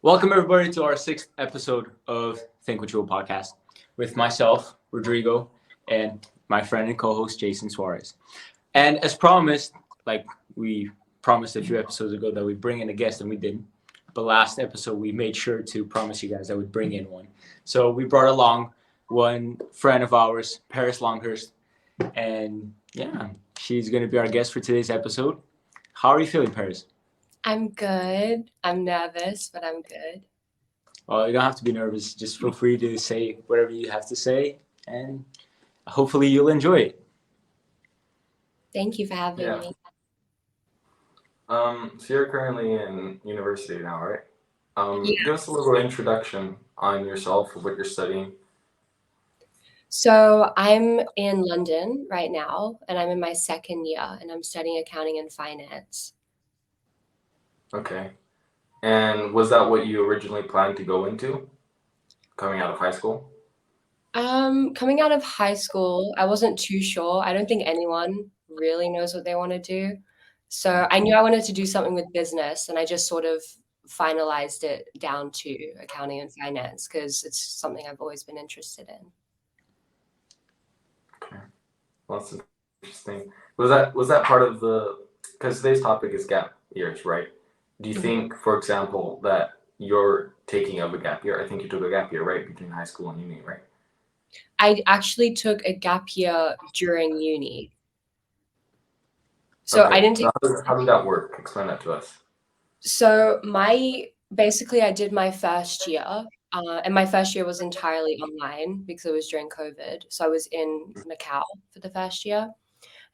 Welcome everybody to our sixth episode of Think What You Will podcast with myself, Rodrigo, and my friend and co-host Jason Soares. And as promised, like we promised a few episodes ago that we'd bring in a guest and we didn't. But last episode we made sure to promise you guys that we'd bring in one. So we brought along one friend of ours, Paris Longhurst, and yeah, she's gonna be our guest for today's episode. How are you feeling, Paris? I'm good. I'm nervous, but I'm good. Well, you don't have to be nervous. Just feel free to say whatever you have to say, and hopefully you'll enjoy it. Thank you for having Yeah. me. So you're currently in university now, right? Yeah. Give us a little introduction on yourself, what you're studying. So I'm in London right now, and I'm in my second year, and I'm studying accounting and finance. Okay. And was that what you originally planned to go into coming out of high school? Coming out of high school, I wasn't too sure. I don't think anyone really knows what they want to do. So I knew I wanted to do something with business, and I just sort of finalized it down to accounting and finance because it's something I've always been interested in. Okay. Well, that's interesting. Was that part of because today's topic is gap years, right? Do you think, for example, that you're taking of a gap year? I think you took a gap year, right, between high school and uni, right? I actually took a gap year during uni. So Okay. I didn't take. How did that work? Explain that to us. So basically I did my first year, and my first year was entirely online because it was during COVID. So I was in Macau for the first year,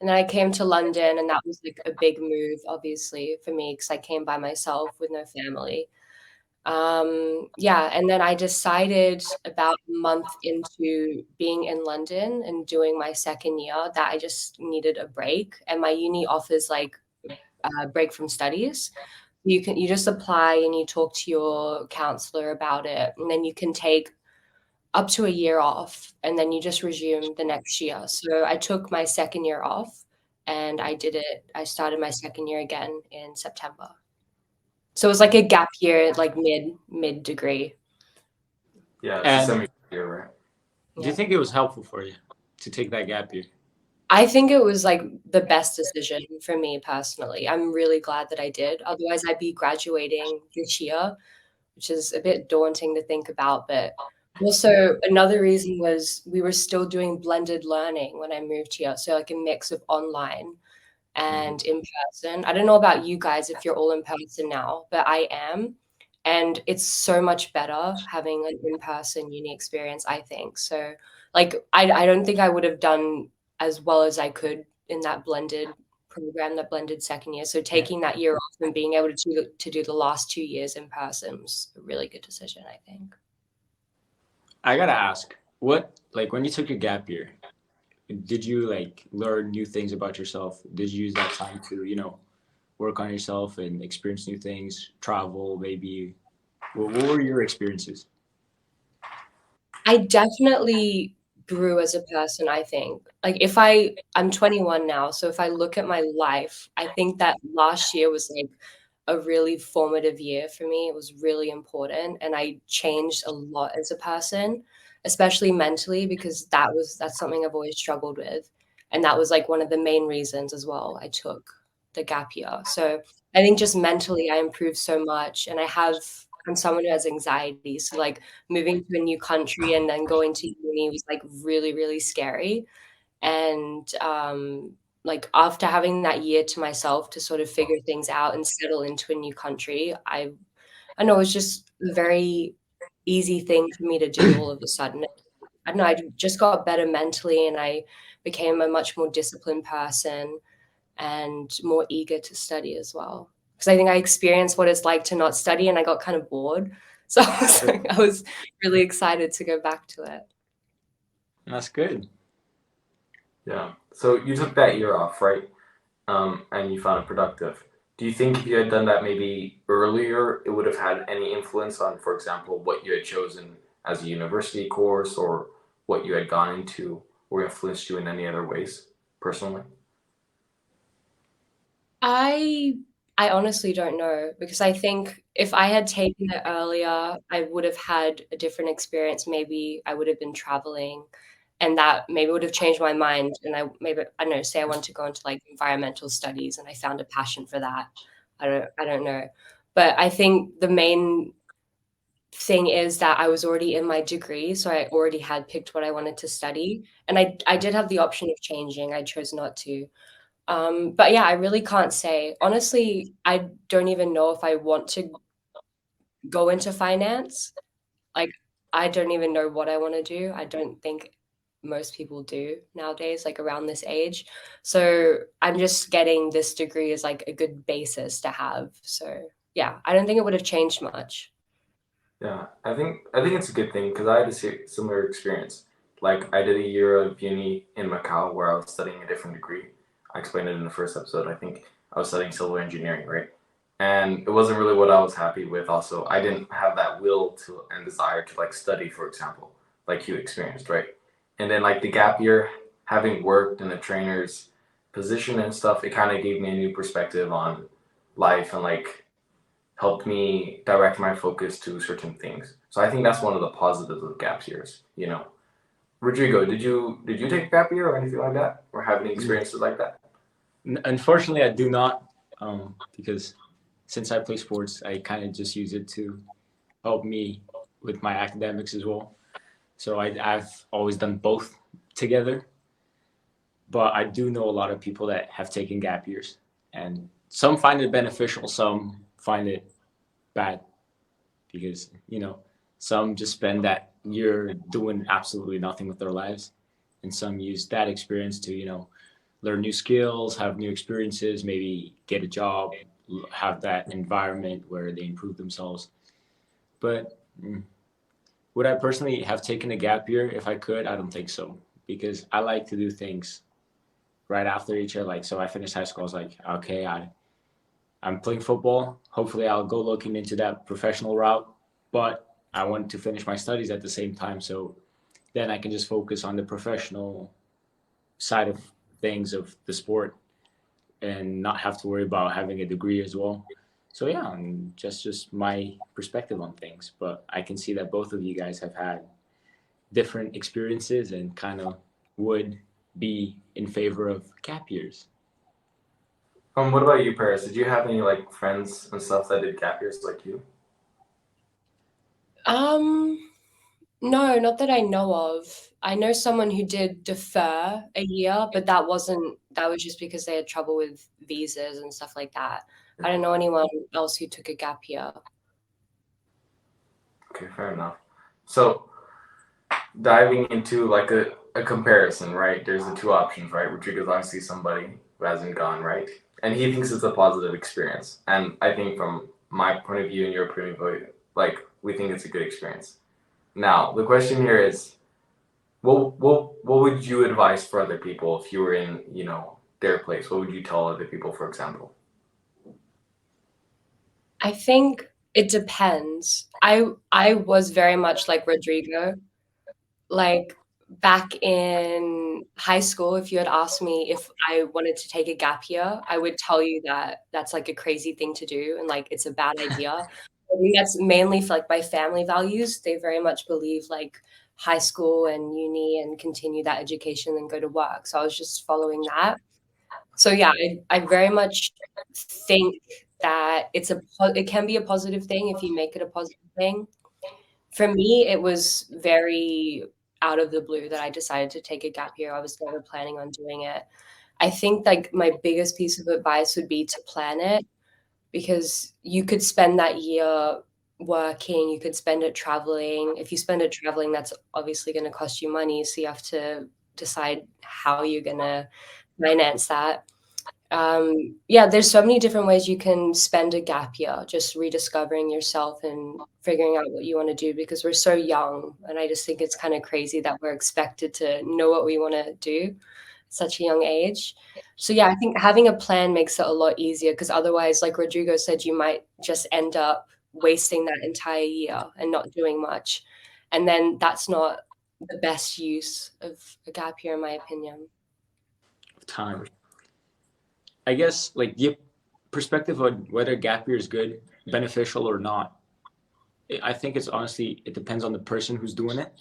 and then I came to London, and that was like a big move, obviously, for me because I came by myself with no family. Yeah, and then I decided about a month into being in London and doing my second year that I just needed a break, and my uni offers like a break from studies. You just apply and you talk to your counselor about it, and then you can take up to a year off, and then you just resume the next year. So I took my second year off, and I did it. I started my second year again in September. So it was like a gap year, like mid degree. Yeah, it's And a semi-year, right? do you think it was helpful for you to take that gap year? I think it was like the best decision for me personally. I'm really glad that I did. Otherwise, I'd be graduating this year, which is a bit daunting to think about. But also, another reason was we were still doing blended learning when I moved here. So, like a mix of online and in person. I don't know about you guys if you're all in person now, but I am. And it's so much better having an in-person uni experience, I think. So, like, I don't think I would have done as well as I could in that blended program, that blended second year. So taking that year off and being able to do the last 2 years in person was a really good decision, I think. I gotta ask, when you took your gap year, did you like learn new things about yourself? Did you use that time to, work on yourself and experience new things, travel, maybe? What were your experiences? I definitely grew as a person, I think. Like I'm 21 now, so if I look at my life, I think that last year was like a really formative year for me. It was really important, and I changed a lot as a person, especially mentally because that's something I've always struggled with, and that was like one of the main reasons as well I took the gap year. So I think just mentally I improved so much, and I'm someone who has anxiety, so like moving to a new country and then going to uni was like really, really scary. And like after having that year to myself to sort of figure things out and settle into a new country, I know it was just a very easy thing for me to do all of a sudden. I don't know, I just got better mentally and I became a much more disciplined person and more eager to study as well. Because I think I experienced what it's like to not study and I got kind of bored. So I was really excited to go back to it. That's good. Yeah. So you took that year off, right? And you found it productive. Do you think if you had done that maybe earlier, it would have had any influence on, for example, what you had chosen as a university course or what you had gone into, or influenced you in any other ways personally? I I honestly don't know, because I think if I had taken it earlier, I would have had a different experience. Maybe I would have been traveling, and that maybe would have changed my mind. And I don't know, say I wanted to go into like environmental studies and I found a passion for that. I don't know. But I think the main thing is that I was already in my degree, so I already had picked what I wanted to study. And I did have the option of changing. I chose not to. But yeah, I really can't say. Honestly, I don't even know if I want to go into finance. Like, I don't even know what I want to do. I don't think most people do nowadays, like around this age. So I'm just getting this degree as like a good basis to have. So yeah, I don't think it would have changed much. Yeah, I think it's a good thing because I had a similar experience. Like I did a year of uni in Macau where I was studying a different degree. I explained it in the first episode. I think I was studying civil engineering, right? And it wasn't really what I was happy with. Also, I didn't have that will to and desire to like study, for example, like you experienced, right? And then like the gap year, having worked in a trainer's position and stuff, it kind of gave me a new perspective on life and like helped me direct my focus to certain things. So I think that's one of the positives of gap years. Rodrigo, did you take gap year or anything like that, or have any experiences like that? Unfortunately, I do not, because since I play sports, I kind of just use it to help me with my academics as well. So I've always done both together. But I do know a lot of people that have taken gap years, and some find it beneficial, some find it bad because some just spend that year doing absolutely nothing with their lives, and some use that experience to learn new skills, have new experiences, maybe get a job, have that environment where they improve themselves. But would I personally have taken a gap year if I could? I don't think so, because I like to do things right after each year. Like, so I finished high school. I was like, okay, I'm playing football. Hopefully, I'll go looking into that professional route. But I want to finish my studies at the same time, so then I can just focus on the professional side of things of the sport and not have to worry about having a degree as well. So yeah, and just my perspective on things. But I can see that both of you guys have had different experiences and kind of would be in favor of gap years. What about you, Paris? Did you have any like friends and stuff that did gap years like you? Um, no, not that I know of. I know someone who did defer a year, but that was just because they had trouble with visas and stuff like that. I don't know anyone else who took a gap year. Okay, fair enough. So diving into like a comparison, right? There's the two options, right? Rodrigo's obviously somebody who hasn't gone, right? And he thinks it's a positive experience. And I think from my point of view and your point of view, like we think it's a good experience. Now, the question here is, what would you advise for other people if you were in, their place? What would you tell other people, for example? I think it depends. I was very much like Rodrigo. Like back in high school, if you had asked me if I wanted to take a gap year, I would tell you that that's like a crazy thing to do and like it's a bad idea. I think that's mainly for like my family values. They very much believe like high school and uni and continue that education and go to work. So I was just following that. So yeah, I very much think that it can be a positive thing if you make it a positive thing. For me, it was very out of the blue that I decided to take a gap year. I was never planning on doing it. I think like my biggest piece of advice would be to plan it, because you could spend that year working, you could spend it traveling. If you spend it traveling, that's obviously going to cost you money. So you have to decide how you're going to finance that. Yeah, there's so many different ways you can spend a gap year, just rediscovering yourself and figuring out what you want to do, because we're so young. And I just think it's kind of crazy that we're expected to know what we want to do at such a young age. So yeah, I think having a plan makes it a lot easier, because otherwise, like Rodrigo said, you might just end up wasting that entire year and not doing much. And then that's not the best use of a gap year, in my opinion. Time. I guess, like, yep, perspective on whether gap year is good, beneficial or not, I think it's honestly, it depends on the person who's doing it.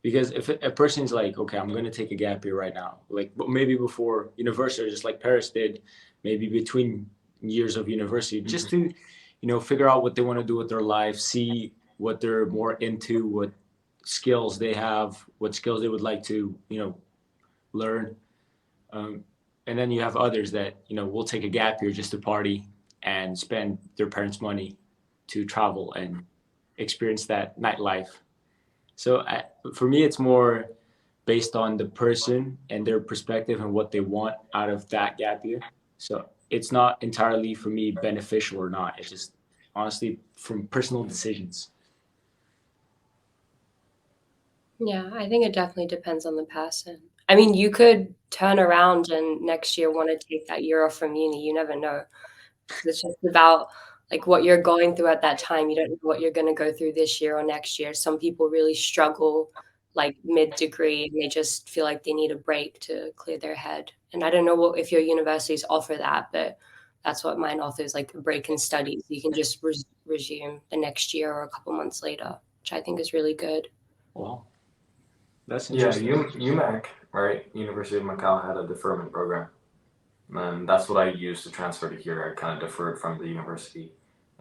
Because if a person's like, okay, I'm going to take a gap year right now, like maybe before university, just like Paris did, maybe between years of university, just to, figure out what they want to do with their life, see what they're more into, what skills they have, what skills they would like to, learn. And then you have others that, will take a gap year just to party and spend their parents' money to travel and experience that nightlife. So for me, it's more based on the person and their perspective and what they want out of that gap year. So it's not entirely for me beneficial or not. It's just honestly from personal decisions. Yeah, I think it definitely depends on the person. I mean, you could turn around and next year want to take that year off from uni. You never know. It's just about like what you're going through at that time. You don't know what you're going to go through this year or next year. Some people really struggle like mid-degree and they just feel like they need a break to clear their head. And I don't know if your universities offer that, but that's what mine offers, like a break in studies. You can just resume the next year or a couple months later, which I think is really good. Wow. That's Yeah, interesting. UMac, right? University of Macau had a deferment program. And that's what I used to transfer to here. I kind of deferred from the university,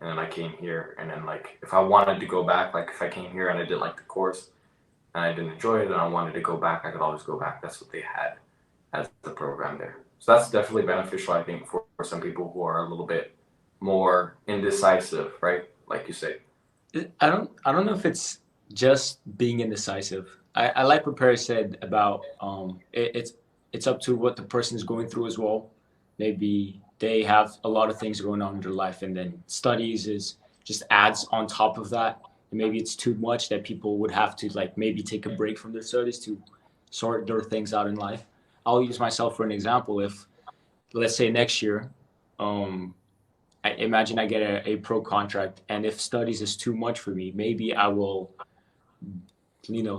and then I came here. And then, like, if I wanted to go back, like if I came here and I didn't like the course and I didn't enjoy it, and I wanted to go back, I could always go back. That's what they had as the program there. So that's definitely beneficial, I think, for some people who are a little bit more indecisive, right? Like you say. I don't know if it's just being indecisive. I like what Perry said about it's up to what the person is going through as well. Maybe they have a lot of things going on in their life, and then studies is just adds on top of that. And maybe it's too much that people would have to like maybe take a break from their studies to sort their things out in life. I'll use myself for an example. If let's say next year, I imagine I get a pro contract, and if studies is too much for me, maybe I will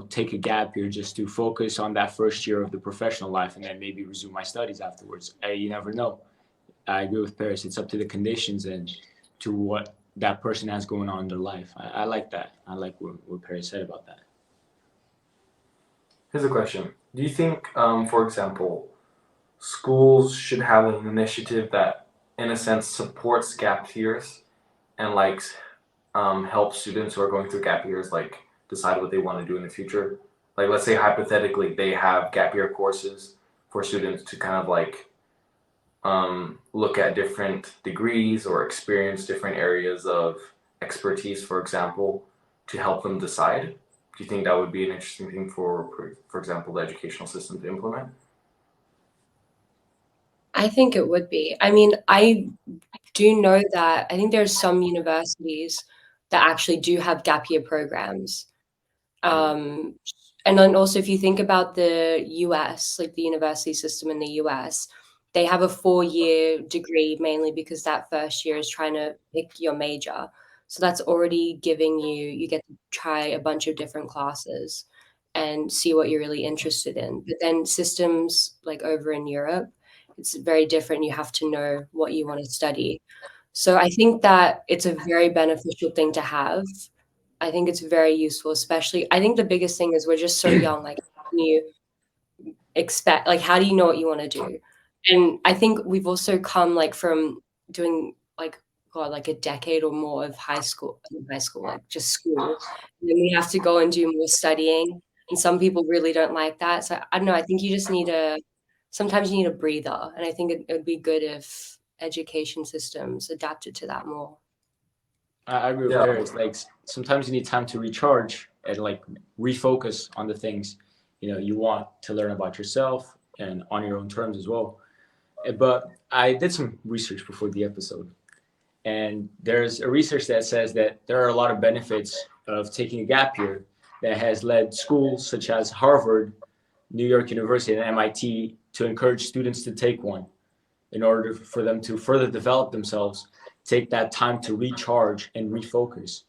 take a gap year just to focus on that first year of the professional life and then maybe resume my studies afterwards. You never know. I agree with Paris. It's up to the conditions and to what that person has going on in their life. I like that. I like what Paris said about that. Here's a question. Do you think, for example, schools should have an initiative that, in a sense, supports gap years and like helps students who are going through gap years like decide what they want to do in the future? Like, let's say hypothetically they have gap year courses for students to kind of like look at different degrees or experience different areas of expertise, for example, to help them decide. Do you think that would be an interesting thing for example, the educational system to implement? I think it would be. I mean, I do know that I think there's some universities that actually do have gap year programs. And then also if you think about the US, like the university system in the US, they have a 4-year degree mainly because that first year is trying to pick your major. So that's already giving you get to try a bunch of different classes and see what you're really interested in. But then systems like over in Europe, it's very different. You have to know what you want to study. So I think that it's a very beneficial thing to have. I think it's very useful, especially I think the biggest thing is we're just so young. Like, how can you expect, like, how do you know what you want to do? And I think we've also come like from doing like, God, like a decade or more of high school, like just school. And then we have to go and do more studying. And some people really don't like that. So I don't know. I think you just sometimes you need a breather. And I think it would be good if education systems adapted to that more. I agree with Paris. Like sometimes you need time to recharge and like refocus on the things you want to learn about yourself and on your own terms as well. But I did some research before the episode, and there's a research that says that there are a lot of benefits of taking a gap year that has led schools such as Harvard, New York University, and MIT to encourage students to take one in order for them to further develop themselves, take that time to recharge and refocus.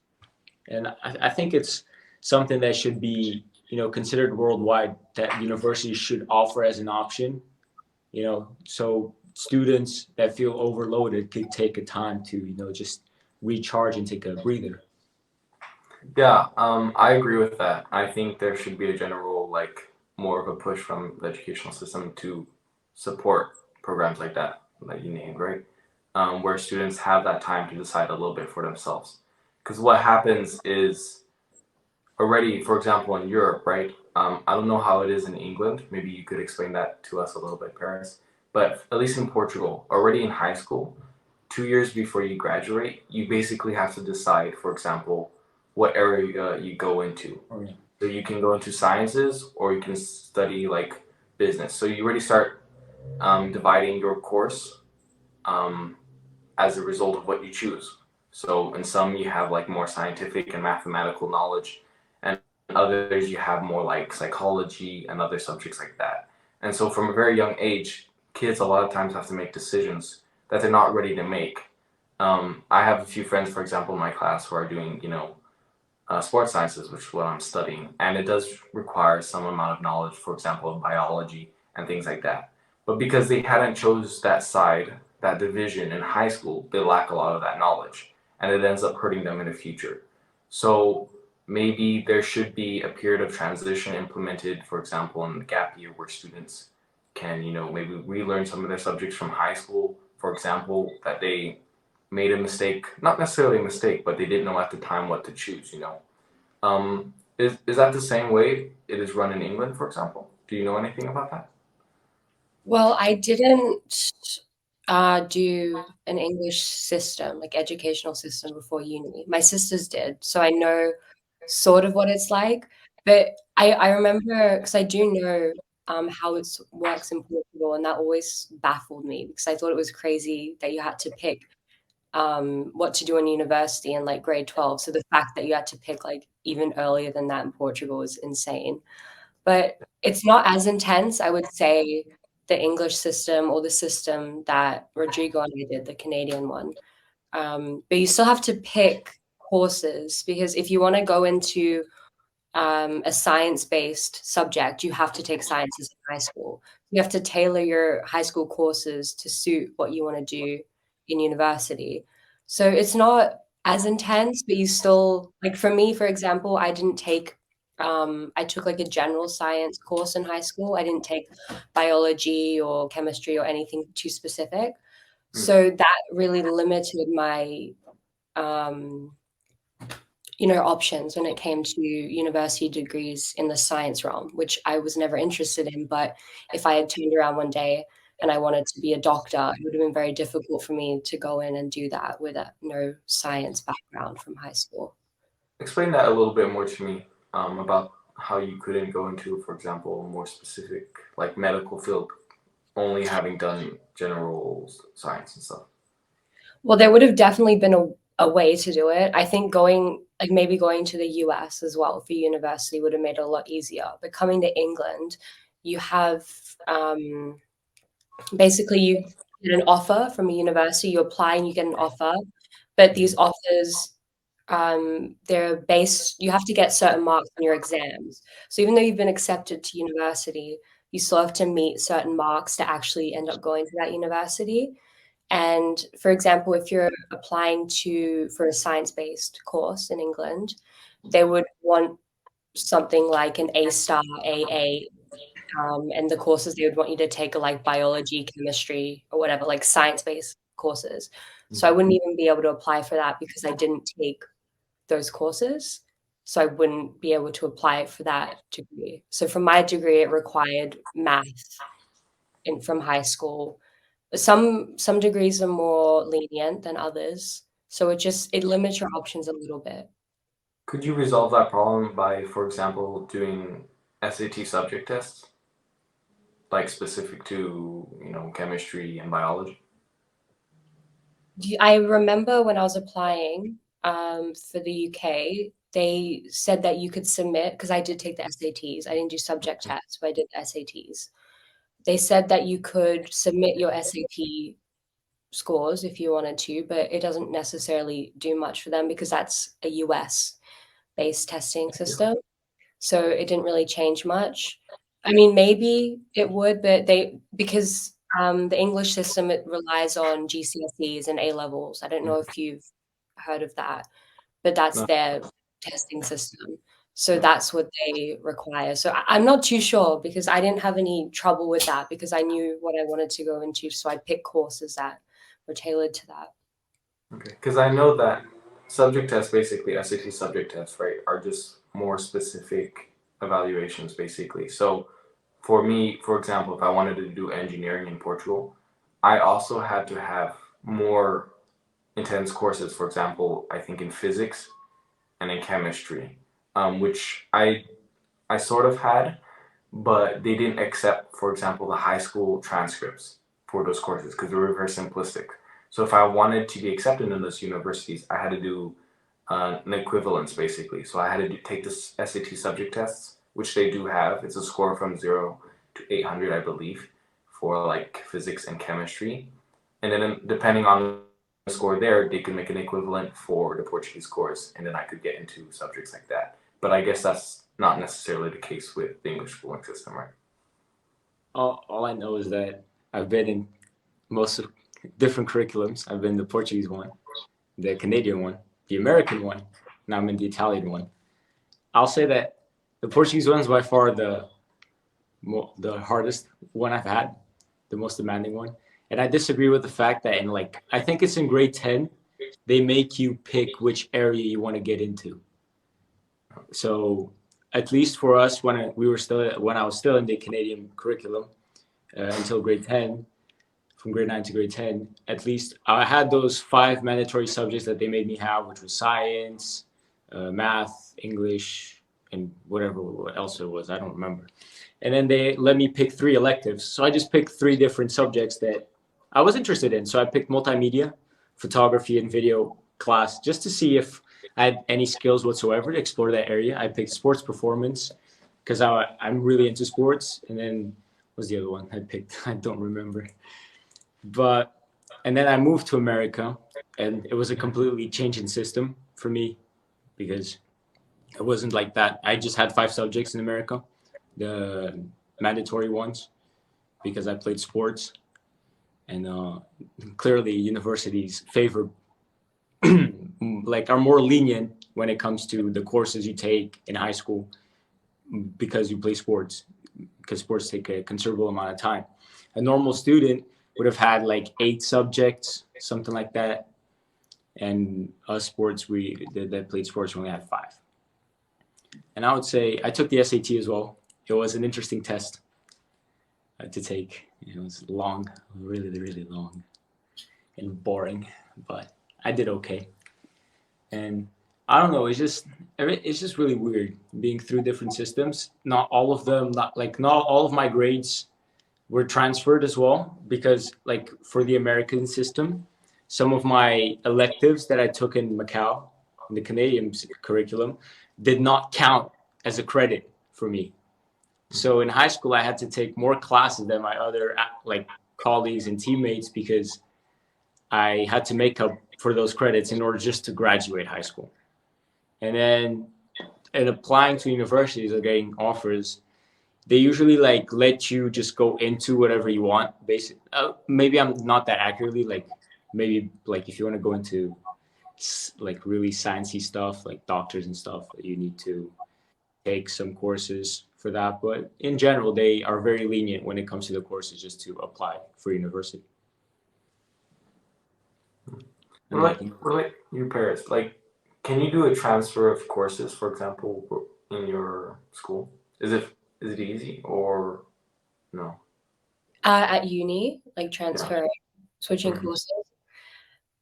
And I think it's something that should be considered worldwide, that universities should offer as an option, so students that feel overloaded could take a time to, just recharge and take a breather. Yeah, I agree with that. I think there should be a general, like, more of a push from the educational system to support programs like that you named, right? Where students have that time to decide a little bit for themselves. Because what happens is already, for example, in Europe, right? I don't know how it is in England. Maybe you could explain that to us a little bit, Paris. But at least in Portugal, already in high school, 2 years before you graduate, you basically have to decide, for example, what area you go into. Oh, yeah. So you can go into sciences or you can study like business. So you already start dividing your course as a result of what you choose. So in some you have like more scientific and mathematical knowledge, and others you have more like psychology and other subjects like that. And so from a very young age, kids a lot of times have to make decisions that they're not ready to make. I have a few friends, for example, in my class who are doing, sports sciences, which is what I'm studying, and it does require some amount of knowledge, for example, of biology and things like that. But because they hadn't chose that side, that division in high school, they lack a lot of that knowledge, and it ends up hurting them in the future. So maybe there should be a period of transition implemented, for example, in the gap year where students can, maybe relearn some of their subjects from high school, for example, that they made a mistake, not necessarily a mistake, but they didn't know at the time what to choose, Is that the same way it is run in England, for example? Do you know anything about that? Well, I didn't do an English system, like educational system before uni. My sisters did, so I know sort of what it's like. But I remember, because I do know how it works in Portugal, and that always baffled me because I thought it was crazy that you had to pick what to do in university in like grade 12. So the fact that you had to pick like even earlier than that in Portugal is insane. But it's not as intense, I would say, the English system or the system that Rodrigo and I did, the Canadian one. But you still have to pick courses because if you want to go into a science-based subject, you have to take sciences in high school. You have to tailor your high school courses to suit what you want to do in university. So it's not as intense, but you still, like for me, for example, I took like a general science course in high school. I didn't take biology or chemistry or anything too specific. So that really limited my options when it came to university degrees in the science realm, which I was never interested in. But if I had turned around one day and I wanted to be a doctor, it would have been very difficult for me to go in and do that with no science background from high school. Explain that a little bit more to me about how you couldn't go into, for example, a more specific, like medical field, only having done general science and stuff. Well, there would have definitely been a way to do it. I think maybe going to the US as well for university would have made it a lot easier. But coming to England, you have basically you get an offer from a university, you apply and you get an offer. But these offers, they're based, you have to get certain marks on your exams. So even though you've been accepted to university, you still have to meet certain marks to actually end up going to that university. And for example, if you're applying for a science-based course in England, they would want something like an A star, AA, and the courses they would want you to take are like biology, chemistry, or whatever, like science-based courses. So I wouldn't even be able to apply for that because I didn't take those courses. So I wouldn't be able to apply for that degree. So for my degree, it required math from high school. Some degrees are more lenient than others. So it limits your options a little bit. Could you resolve that problem by, for example, doing SAT subject tests, like specific to, chemistry and biology? I remember when I was applying for the UK, they said that you could submit, because I did take the SATs. I didn't do subject tests, but I did the SATs. They said that you could submit your SAT scores if you wanted to, but it doesn't necessarily do much for them because that's a US-based testing system. So it didn't really change much. I mean, maybe it would, but because the English system, it relies on GCSEs and A levels. I don't know if you've heard of that, but that's No. their testing system. So that's what they require. So I'm not too sure because I didn't have any trouble with that because I knew what I wanted to go into. So I picked courses that were tailored to that. Okay, because I know that subject tests, basically SAT subject tests, right, are just more specific evaluations, basically. So for me, for example, if I wanted to do engineering in Portugal, I also had to have more intense courses. For example, I think in physics and in chemistry, which I sort of had, but they didn't accept, for example, the high school transcripts for those courses because they were very simplistic. So if I wanted to be accepted in those universities, I had to do an equivalence basically. So I had to take the SAT subject tests, which they do have. It's a score from 0 to 800, I believe, for like physics and chemistry. And then depending on the score there, they could make an equivalent for the Portuguese course, and then I could get into subjects like that. But I guess that's not necessarily the case with the English schooling system, right? All I know is that I've been in most of different curriculums. I've been the Portuguese one, the Canadian one, the American one, and I'm in the Italian one. I'll say that the Portuguese one is by far the hardest one I've had, the most demanding one. And I disagree with the fact that I think it's in grade 10, they make you pick which area you want to get into. So at least for us, when I was still in the Canadian curriculum until grade 10, from grade 9 to grade 10, at least I had those 5 mandatory subjects that they made me have, which was science, math, English, and whatever else it was. I don't remember. And then they let me pick 3 electives. So I just picked 3 different subjects that I was interested in. So I picked multimedia, photography, and video class just to see if I had any skills whatsoever to explore that area. I picked sports performance because I'm really into sports. And then what was the other one I picked? I don't remember. And then I moved to America, and it was a completely changing system for me because it wasn't like that. I just had 5 subjects in America, the mandatory ones, because I played sports. And clearly universities favor are more lenient when it comes to the courses you take in high school because you play sports, because sports take a considerable amount of time. A normal student would have had 8 subjects, something like that. And us sports, that played sports, we only had 5. And I would say I took the SAT as well. It was an interesting test to take. It was long, really, really long and boring, but I did okay. And I don't know, it's just really weird being through different systems. Not all of them, not all of my grades were transferred as well, because for the American system, some of my electives that I took in Macau, in the Canadian curriculum, did not count as a credit for me. So in high school, I had to take more classes than my other colleagues and teammates because I had to make up for those credits in order just to graduate high school. And then in applying to universities or getting offers, they usually let you just go into whatever you want. Basically, maybe I'm not that accurately. Maybe if you want to go into really sciencey stuff, like doctors and stuff, you need to take some courses for that. But in general, they are very lenient when it comes to the courses just to apply for university. What about you, Paris? Can you do a transfer of courses, for example, in your school? Is it easy or no? At uni, transfer, switching courses,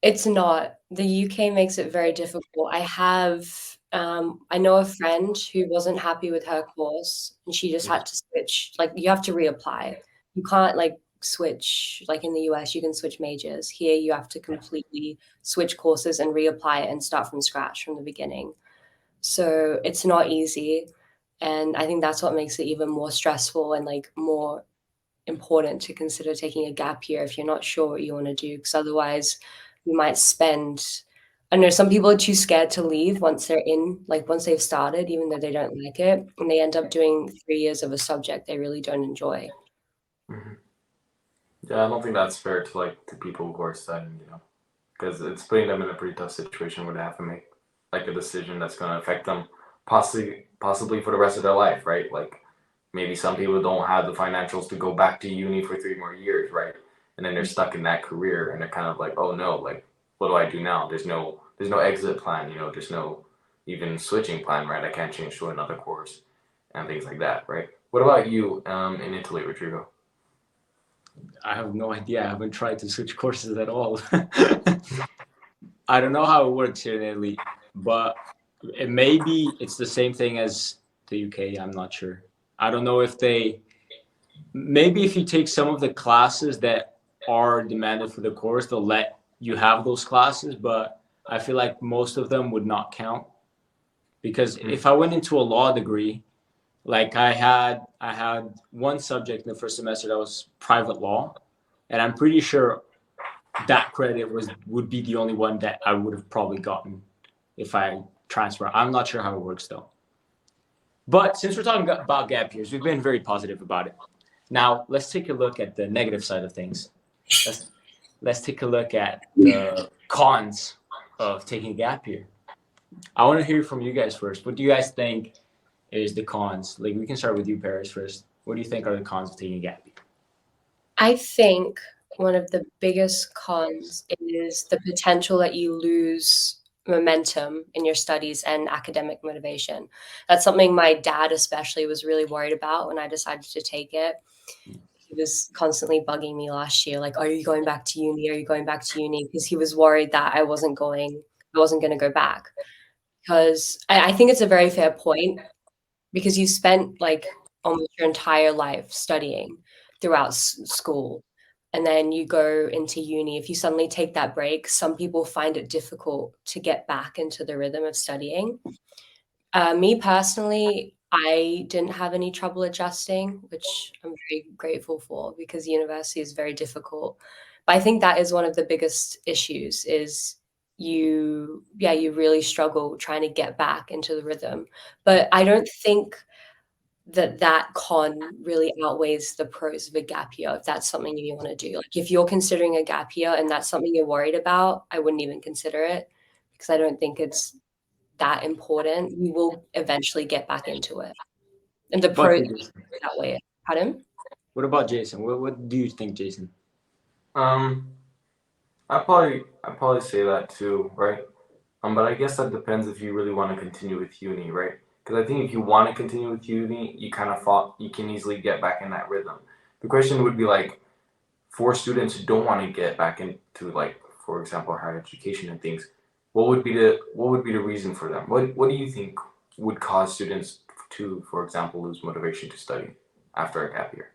it's not. The UK makes it very difficult. I know a friend who wasn't happy with her course, and she just had to switch. You have to reapply. You can't switch in the US. You can switch majors. Here, you have to completely switch courses and reapply it and start from scratch from the beginning. So it's not easy, and I think that's what makes it even more stressful and more important to consider taking a gap year if you're not sure what you want to do, because otherwise you might spend, I know some people are too scared to leave once they're in, once they've started, even though they don't like it, and they end up doing 3 years of a subject they really don't enjoy. Mm-hmm. Yeah, I don't think that's fair to like to people who are studying, because it's putting them in a pretty tough situation where they have to make like a decision that's going to affect them possibly for the rest of their life, right? Like maybe some people don't have the financials to go back to uni for 3 more years, right? And then they're stuck in that career and they're kind of like, oh no, like what do I do now? There's no exit plan, there's no even switching plan, right? I can't change to another course and things like that, right? What about you in Italy, Rodrigo? I have no idea. I haven't tried to switch courses at all. I don't know how it works here in Italy, but maybe it's the same thing as the UK. I'm not sure. I don't know if maybe if you take some of the classes that are demanded for the course, they'll let you have those classes, but I feel like most of them would not count because if I went into a law degree, like I had one subject in the first semester that was private law, and I'm pretty sure that credit would be the only one that I would have probably gotten if I transfer. I'm not sure how it works though. But since we're talking about gap years, we've been very positive about it. Now let's take a look at the negative side of things. Let's take a look at the cons of taking a gap year. I want to hear from you guys first. What do you guys think is the cons? Like we can start with you, Paris, first. What do you think are the cons of taking a gap year? I think one of the biggest cons is the potential that you lose momentum in your studies and academic motivation. That's something my dad especially was really worried about when I decided to take it. He was constantly bugging me last year, like, are you going back to uni? Are you going back to uni? Because he was worried that I wasn't going to go back. Because I think it's a very fair point because you spent like almost your entire life studying throughout school. And then you go into uni. If you suddenly take that break, some people find it difficult to get back into the rhythm of studying. Me personally, I didn't have any trouble adjusting, which I'm very grateful for because university is very difficult. But I think that is one of the biggest issues is you really struggle trying to get back into the rhythm. But I don't think that con really outweighs the pros of a gap year if that's something you want to do. Like if you're considering a gap year and that's something you're worried about, I wouldn't even consider it because I don't think it's that important. You will eventually get back into it. And the pros that way. Pardon? What about Jason? What do you think, Jason? I probably say that too, right? But I guess that depends if you really want to continue with uni, right? Because I think if you want to continue with uni, you kind of you can easily get back in that rhythm. The question would be like, for students who don't want to get back into like, for example, higher education and things, what would be the reason for them? What do you think would cause students to, for example, lose motivation to study after a gap year?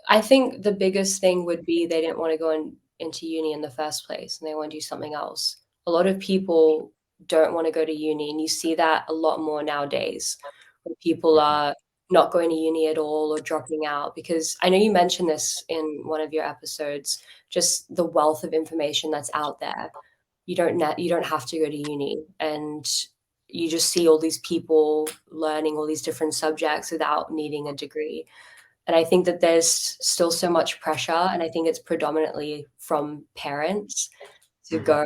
I think the biggest thing would be they didn't want to go into uni in the first place and they want to do something else. A lot of people don't want to go to uni, and you see that a lot more nowadays when people are not going to uni at all or dropping out. Because I know you mentioned this in one of your episodes, just the wealth of information that's out there. You don't have to go to uni, and you just see all these people learning all these different subjects without needing a degree. And I think that there's still so much pressure, and I think it's predominantly from parents to go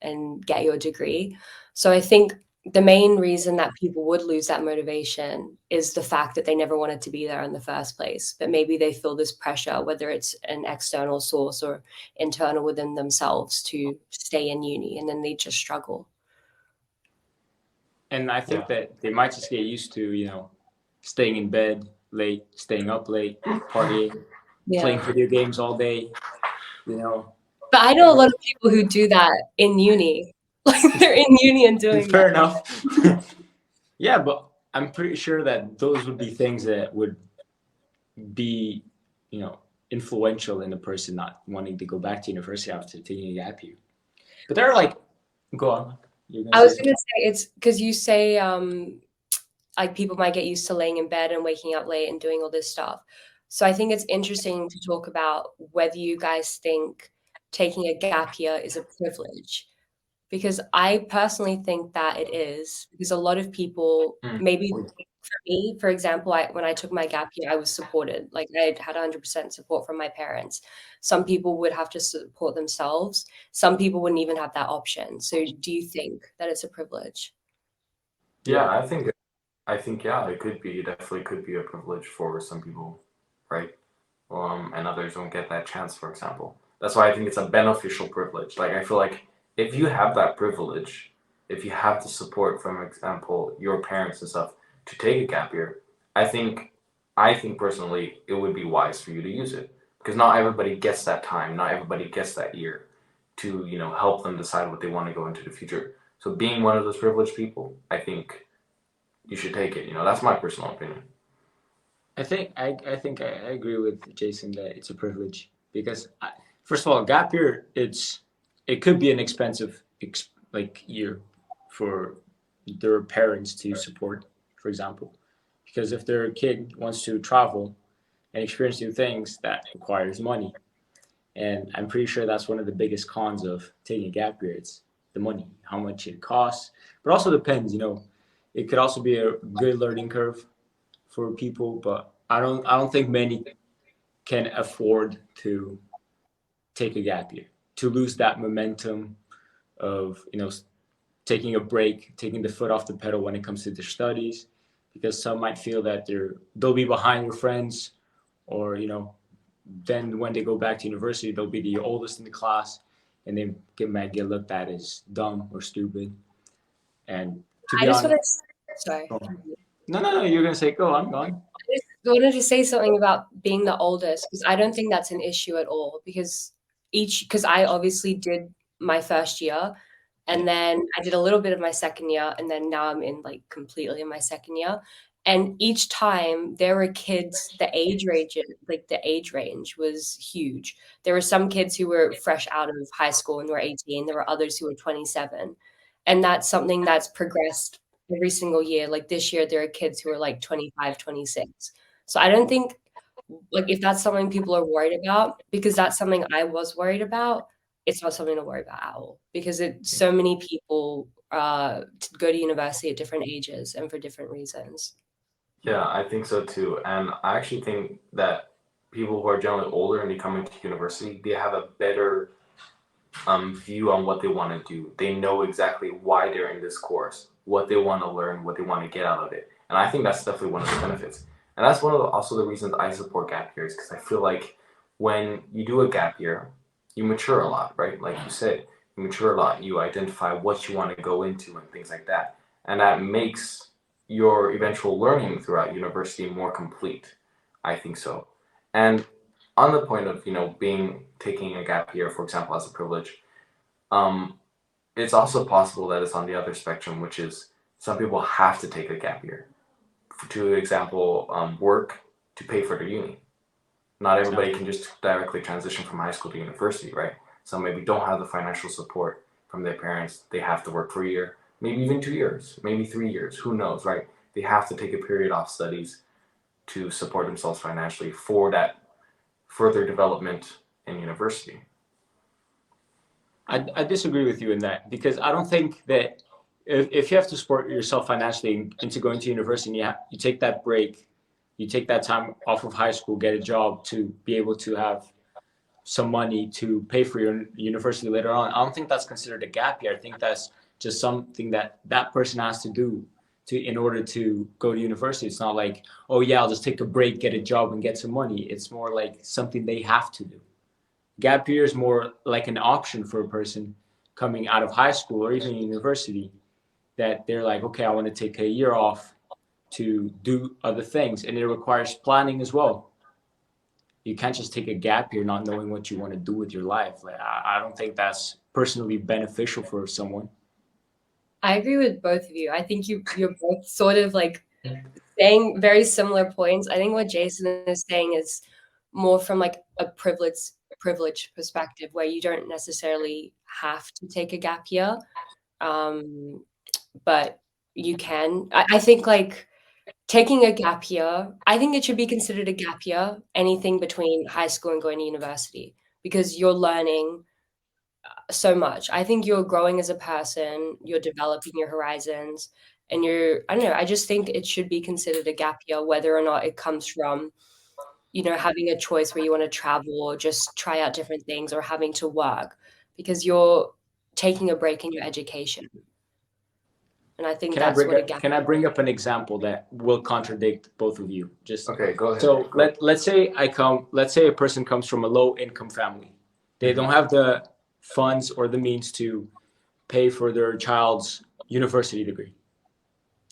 and get your degree. So I think the main reason that people would lose that motivation is the fact that they never wanted to be there in the first place. But maybe they feel this pressure, whether it's an external source or internal within themselves, to stay in uni, and then they just struggle. And I think that they might just get used to, staying in bed late, staying up late, partying, playing video games all day, But I know a lot of people who do that in uni. Like they're in uni and doing Fair enough. Yeah, but I'm pretty sure that those would be things that would be, influential in a person not wanting to go back to university after taking a gap year. But they're like, go on. I was going to say it's because you say like people might get used to laying in bed and waking up late and doing all this stuff. So I think it's interesting to talk about whether you guys think taking a gap year is a privilege. Because I personally think that it is, because a lot of people maybe me, for example, when I took my gap year, I was supported. Like I had 100% support from my parents. Some people would have to support themselves. Some people wouldn't even have that option. So do you think that it's a privilege? Yeah, I think yeah, it could be. It definitely could be a privilege for some people, right? And others don't get that chance, for example. That's why I think it's a beneficial privilege. Like I feel like if you have that privilege, if you have the support from example your parents and stuff to take a gap year, I think I think personally it would be wise for you to use it because not everybody gets that time, not everybody gets that year to, help them decide what they want to go into the future. So being one of those privileged people, I think you should take it. That's my personal opinion. I think I agree with Jason that it's a privilege because first of all, gap year it could be an expensive like year for their parents to support, for example, because if their kid wants to travel and experience new things, that requires money, and I'm pretty sure that's one of the biggest cons of taking a gap year. It's the money, how much it costs, but also depends. It could also be a good learning curve for people, but I don't think many can afford to take a gap year to lose that momentum of taking a break, taking the foot off the pedal when it comes to their studies, because some might feel that they'll be behind their friends, or then when they go back to university they'll be the oldest in the class, and they might get looked at as dumb or stupid. And to I be just honest, want to, sorry. oh, no, you're gonna say go. I'm gone. I wanted to say something about being the oldest because I don't think that's an issue at all because I obviously did my first year and then I did a little bit of my second year and then now I'm in like completely in my second year. And each time there were kids, the age range was huge. There were some kids who were fresh out of high school and were 18. There were others who were 27. And that's something that's progressed every single year. Like this year, there are kids who are like 25, 26. So I don't think like if that's something people are worried about, because that's something I was worried about, it's not something to worry about at all. Because so many people go to university at different ages and for different reasons. Yeah, I think so too. And I actually think that people who are generally older and they come into university, they have a better view on what they want to do. They know exactly why they're in this course, what they want to learn, what they want to get out of it. And I think that's definitely one of the benefits. And that's one of also the reasons I support gap years because I feel like when you do a gap year, you mature a lot, right? Like you said, you mature a lot. You identify what you want to go into and things like that. And that makes your eventual learning throughout university more complete. I think so. And on the point of being taking a gap year, for example, as a privilege, um, it's also possible that it's on the other spectrum, which is some people have to take a gap year to example work to pay for their uni. Not everybody can just directly transition from high school to university, right? Some maybe don't have the financial support from their parents. They have to work for a year, maybe even 2 years, maybe 3 years. Who knows, right? They have to take a period off studies to support themselves financially for that further development in university. I disagree with you in that because I don't think that if you have to support yourself financially into going to university and you take that break, you take that time off of high school, get a job to be able to have some money to pay for your university later on. I don't think that's considered a gap year. I think that's just something that person has to do in order to go to university. It's not like, oh yeah, I'll just take a break, get a job, and get some money. It's more like something they have to do. Gap year is more like an option for a person coming out of high school or even university that they're like, okay, I want to take a year off to do other things, and it requires planning as well. You can't just take a gap year not knowing what you want to do with your life. Like, I don't think that's personally beneficial for someone. I agree with both of you. I think you're both sort of like saying very similar points. I think what Jason is saying is more from like a privileged perspective where you don't necessarily have to take a gap year. But you can. I think like taking a gap year, I think it should be considered a gap year, anything between high school and going to university, because you're learning so much. I think you're growing as a person, you're developing your horizons, and I don't know, I just think it should be considered a gap year, whether or not it comes from, having a choice where you want to travel or just try out different things or having to work, because you're taking a break in your education. And I think that's what a gap. Can I bring up an example that will contradict both of you? Okay, go ahead. So let's say a person comes from a low income family. They don't have the funds or the means to pay for their child's university degree,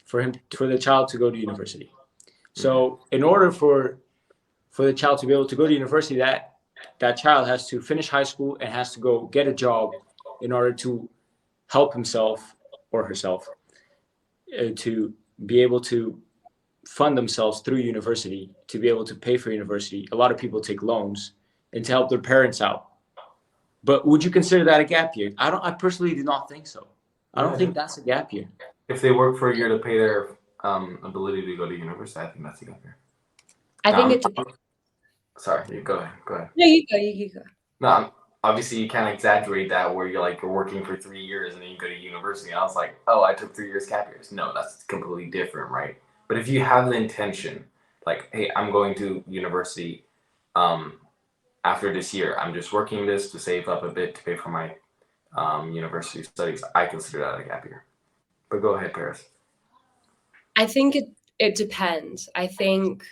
for the child to go to university. So in order for the child to be able to go to university, that child has to finish high school and has to go get a job in order to help himself or herself to be able to fund themselves through university, to be able to pay for university. A lot of people take loans and to help their parents out. But would you consider that a gap year? I personally do not think so. I don't think that's a gap year. If they work for a year to pay their ability to go to university, I think that's a gap year. I think it depends. Sorry, you go ahead. No, you go. No, obviously you can't exaggerate that where you're working for 3 years and then you go to university. I was like, oh, I took 3 years gap years. No, that's completely different, right? But if you have the intention, like, hey, I'm going to university after this year, I'm just working this to save up a bit to pay for my university studies, I consider that a gap year. But go ahead, Paris. I think it depends. I think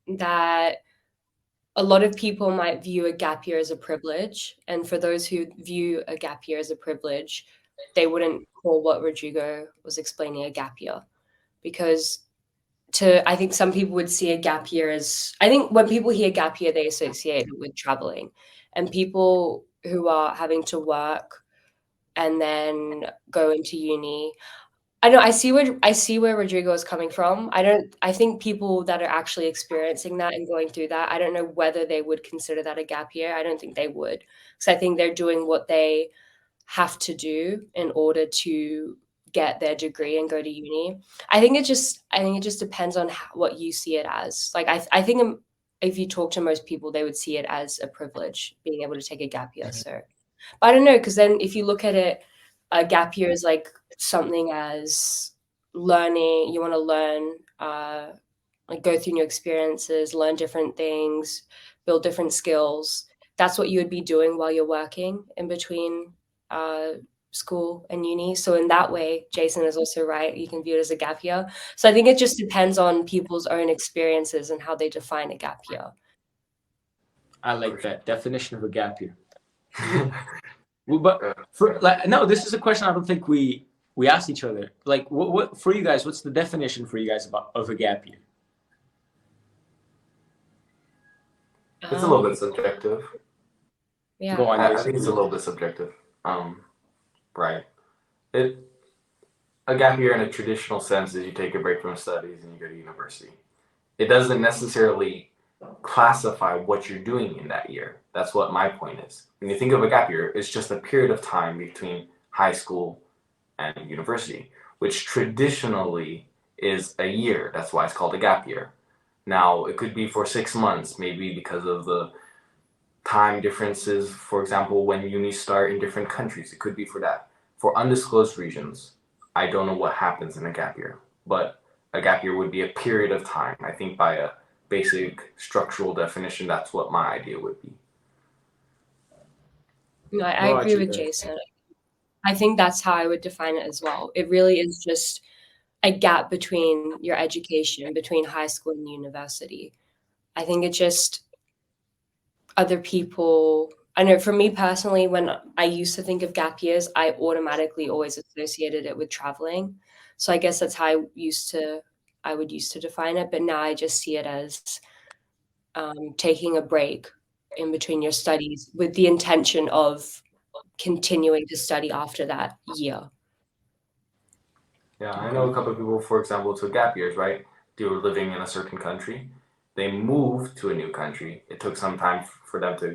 that a lot of people might view a gap year as a privilege. And for those who view a gap year as a privilege, they wouldn't call what Rodrigo was explaining a gap year. Because I think some people would see a gap year as, I think when people hear gap year, they associate it with traveling. And people who are having to work and then go into uni, I know I see where Rodrigo is coming from. I think people that are actually experiencing that and going through that, I don't know whether they would consider that a gap year. I don't think they would, because I think they're doing what they have to do in order to get their degree and go to uni. I think it just depends on what you see it as. Like I think if you talk to most people, they would see it as a privilege being able to take a gap year. So, but I don't know, because then if you look at it, a gap year is like something as learning. You want to learn, like go through new experiences, learn different things, build different skills. That's what you would be doing while you're working in between school and uni. So in that way, Jason is also right. You can view it as a gap year. So I think it just depends on people's own experiences and how they define a gap year. I like that definition of a gap year. Well, but no, this is a question I don't think we asked each other. Like, what for you guys? What's the definition for you guys of a gap year? It's a little bit subjective. Yeah, Go on, I think it's a little bit subjective. Right. A gap year in a traditional sense is you take a break from studies and you go to university. It doesn't necessarily classify what you're doing in that year. That's what my point is. When you think of a gap year, it's just a period of time between high school and university, which traditionally is a year. That's why it's called a gap year. Now, it could be for 6 months, maybe because of the time differences. For example, when unis start in different countries, it could be for that. For undisclosed regions, I don't know what happens in a gap year, but a gap year would be a period of time. I think by a basic structural definition, that's what my idea would be. No, I agree with Jason. I think that's how I would define it as well. It really is just a gap between your education, between high school and university. I think it's just other people. I know for me personally, when I used to think of gap years, I automatically always associated it with traveling. So I guess that's how I would used to define it. But now I just see it as taking a break in between your studies with the intention of continuing to study after that year. Yeah, I know a couple of people, for example, took gap years, right? They were living in a certain country. They moved to a new country. It took some time for them to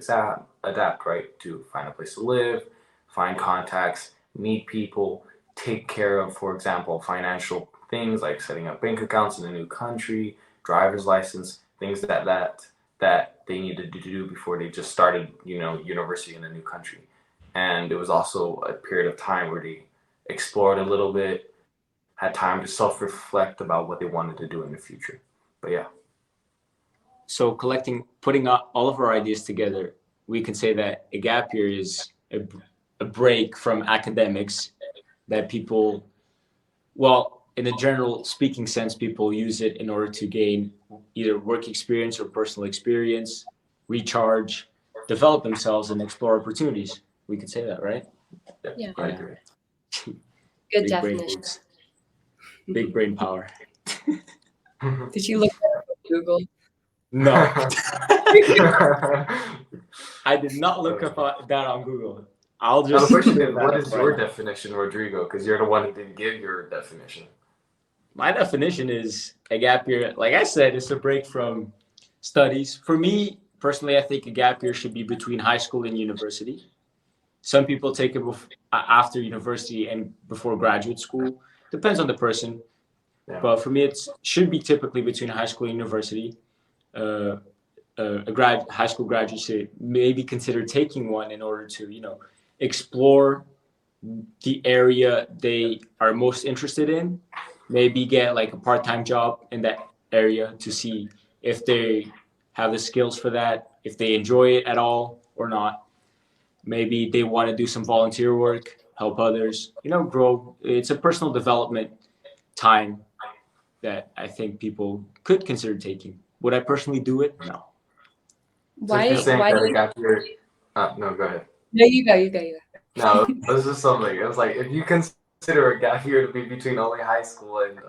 adapt, right? To find a place to live, find contacts, meet people, take care of, for example, financial things like setting up bank accounts in a new country, driver's license, things that they needed to do before they just started, university in a new country. And it was also a period of time where they explored a little bit, had time to self-reflect about what they wanted to do in the future. But yeah. So putting all of our ideas together, we can say that a gap year is a break from academics that people, well, in a general speaking sense, people use it in order to gain either work experience or personal experience, recharge, develop themselves, and explore opportunities. We could say that, right? Yeah. I agree. Good Big brain definition. moves. Big brain power. Did you look that up on Google? No. I did not look up that on Google. I'll Now just. the question is, look that what up is right your now. definition, Rodrigo? Because you're the one who didn't give your definition. My definition is a gap year. Like I said, it's a break from studies. For me personally, I think a gap year should be between high school and university. Some people take it after university and before graduate school. Depends on the person. Yeah. But for me, it should be typically between high school and university. High school graduate should maybe consider taking one in order to, explore the area they are most interested in. Maybe get like a part-time job in that area to see if they have the skills for that, if they enjoy it at all or not. Maybe they want to do some volunteer work, help others, grow. It's a personal development time that I think people could consider taking. Would I personally do it? No. So if you're saying Why that do a you? gap year, no, go ahead. No, you go. No, it was just something. It was like, if you consider a gap year to be between only high school and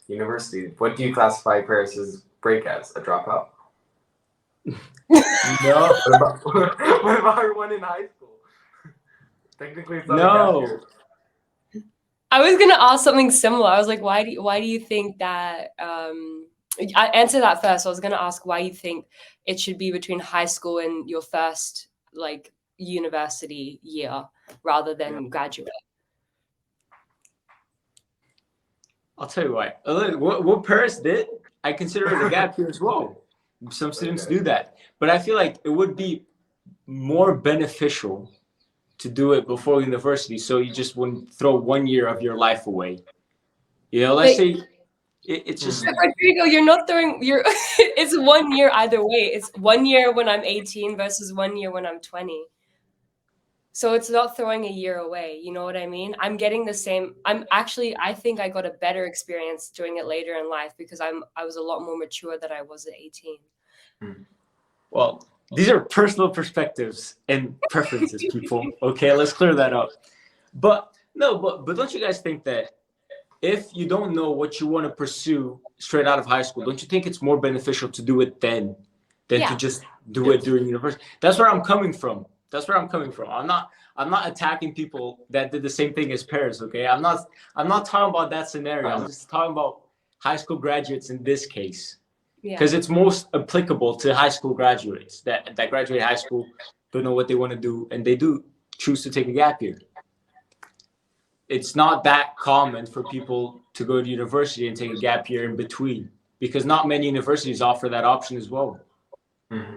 university, what do you classify Paris's break as? A dropout? No. What about her one in high school? Technically, it's not a gap year. I was gonna ask something similar. I was like, why do you think that? I answer that first. I was gonna ask why you think it should be between high school and your first university year rather than graduate. I'll tell you why. What Paris did, I consider it a gap year as well. Some students do that. But I feel like it would be more beneficial to do it before university, so you just wouldn't throw 1 year of your life away. Let's say it's just. Rodrigo, you're not throwing. It's 1 year either way. It's 1 year when I'm 18 versus 1 year when I'm 20. So it's not throwing a year away. You know what I mean? I'm getting the same. I think I got a better experience doing it later in life because I was a lot more mature than I was at 18. Well, these are personal perspectives and preferences, people. Okay, let's clear that up. But don't you guys think that if you don't know what you want to pursue straight out of high school, don't you think it's more beneficial to do it then than to just do it during university? That's where I'm coming from. I'm not attacking people that did the same thing as Paris. Okay, I'm not talking about that scenario. I'm just talking about high school graduates in this case. Because it's most applicable to high school graduates that graduate high school, don't know what they want to do, and they do choose to take a gap year. It's not that common for people to go to university and take a gap year in between, because not many universities offer that option as well. Mm-hmm.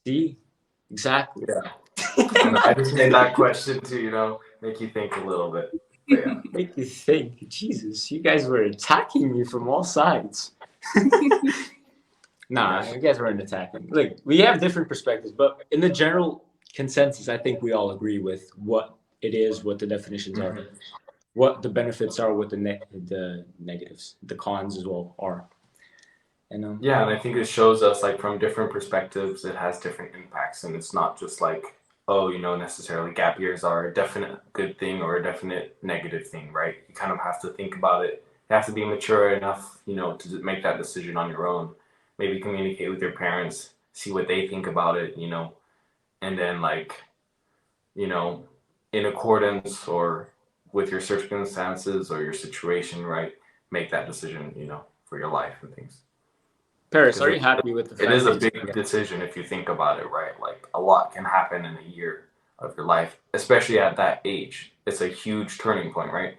See? Exactly. Yeah. I just made that question to, make you think a little bit. But yeah. Make you think. Jesus, you guys were attacking me from all sides. Nah, you guys weren't attacking. Look, we have different perspectives, but in the general consensus, I think we all agree with what it is, what the definitions are, what the benefits are, what the negatives, the cons as well are. And and I think it shows us from different perspectives, it has different impacts, and it's not just necessarily gap years are a definite good thing or a definite negative thing, right? You kind of have to think about it. You have to be mature enough, to make that decision on your own. Maybe communicate with your parents, see what they think about it, and then in accordance or with your circumstances or your situation, right? Make that decision, for your life and things. Paris, are you happy with the fact it is a big decision if you think about it, right? A lot can happen in a year of your life, especially at that age. It's a huge turning point, right?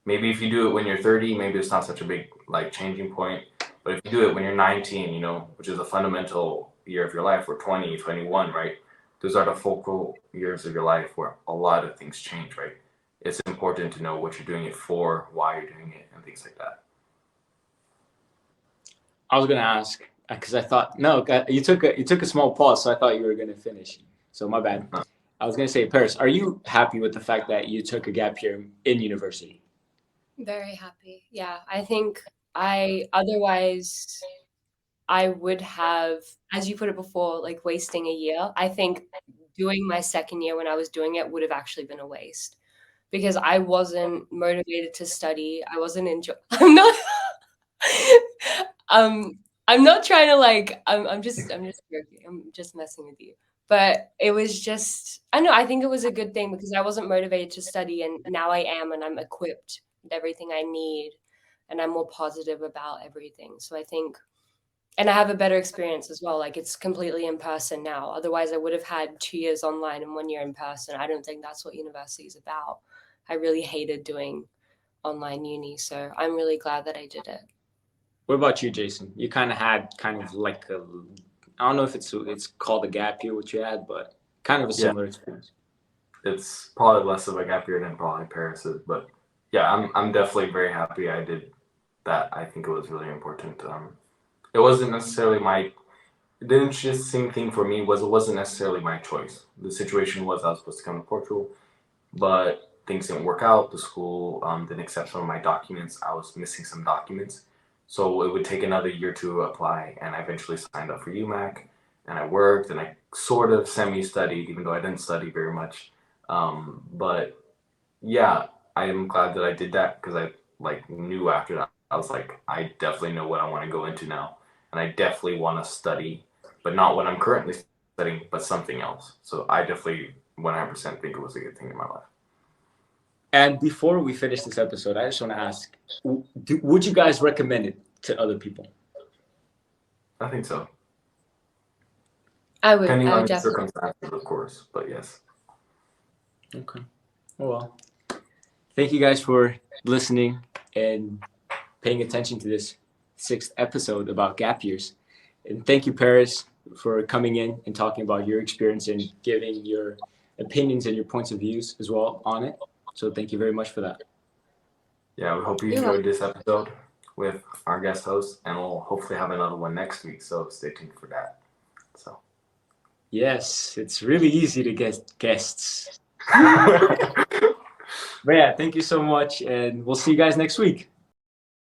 Maybe if you do it when you're 30, maybe it's not such a big changing point. But if you do it when you're 19, which is a fundamental year of your life, or 20, 21, right? Those are the focal years of your life where a lot of things change, right? It's important to know what you're doing it for, why you're doing it, and things like that. I was gonna ask because I thought no, you took a small pause, so I thought you were gonna finish. So my bad. I was gonna say, Paris, are you happy with the fact that you took a gap year in university? Very happy. Yeah, I think otherwise I would have, as you put it before, like wasting a year. I think doing my second year when I was doing it would have actually been a waste because I wasn't motivated to study. I wasn't enjoy. I'm not. I'm not trying to like. I'm just joking. I'm just messing with you. But it was just. I know. I think it was a good thing because I wasn't motivated to study, and now I am, and I'm equipped with everything I need, and I'm more positive about everything. So I think. And I have a better experience as well. Like it's completely in person now. Otherwise, I would have had 2 years online and 1 year in person. I don't think that's what university is about. I really hated doing online uni, so I'm really glad that I did it. What about you, Jason? You kind of had kind of like a, I don't know if it's called a gap year what you had, but kind of a similar experience. It's probably less of a gap year than probably Paris is, but yeah, I'm definitely very happy I did that. I think it was really important. It wasn't necessarily the interesting thing for me was it wasn't necessarily my choice. The situation was I was supposed to come to Portugal, but things didn't work out. The school didn't accept some of my documents. I was missing some documents. So it would take another year to apply, and I eventually signed up for UMAC, and I worked, and I sort of semi-studied, even though I didn't study very much. But yeah, I am glad that I did that because I like knew after that, I was like, I definitely know what I want to go into now. And I definitely want to study, but not what I'm currently studying, but something else. So I definitely 100% think it was a good thing in my life. And before we finish this episode, I just want to ask, would you guys recommend it to other people? I think so. I would Depending on the definitely. circumstances, of course, but yes. Okay. Well, thank you guys for listening and paying attention to this 6th episode about gap years. And thank you, Paris, for coming in and talking about your experience and giving your opinions and your points of views as well on it. So thank you very much for that. Yeah, we hope you enjoyed this episode with our guest host, and we'll hopefully have another one next week. So stay tuned for that. So yes, it's really easy to get guests. But yeah, thank you so much, and we'll see you guys next week.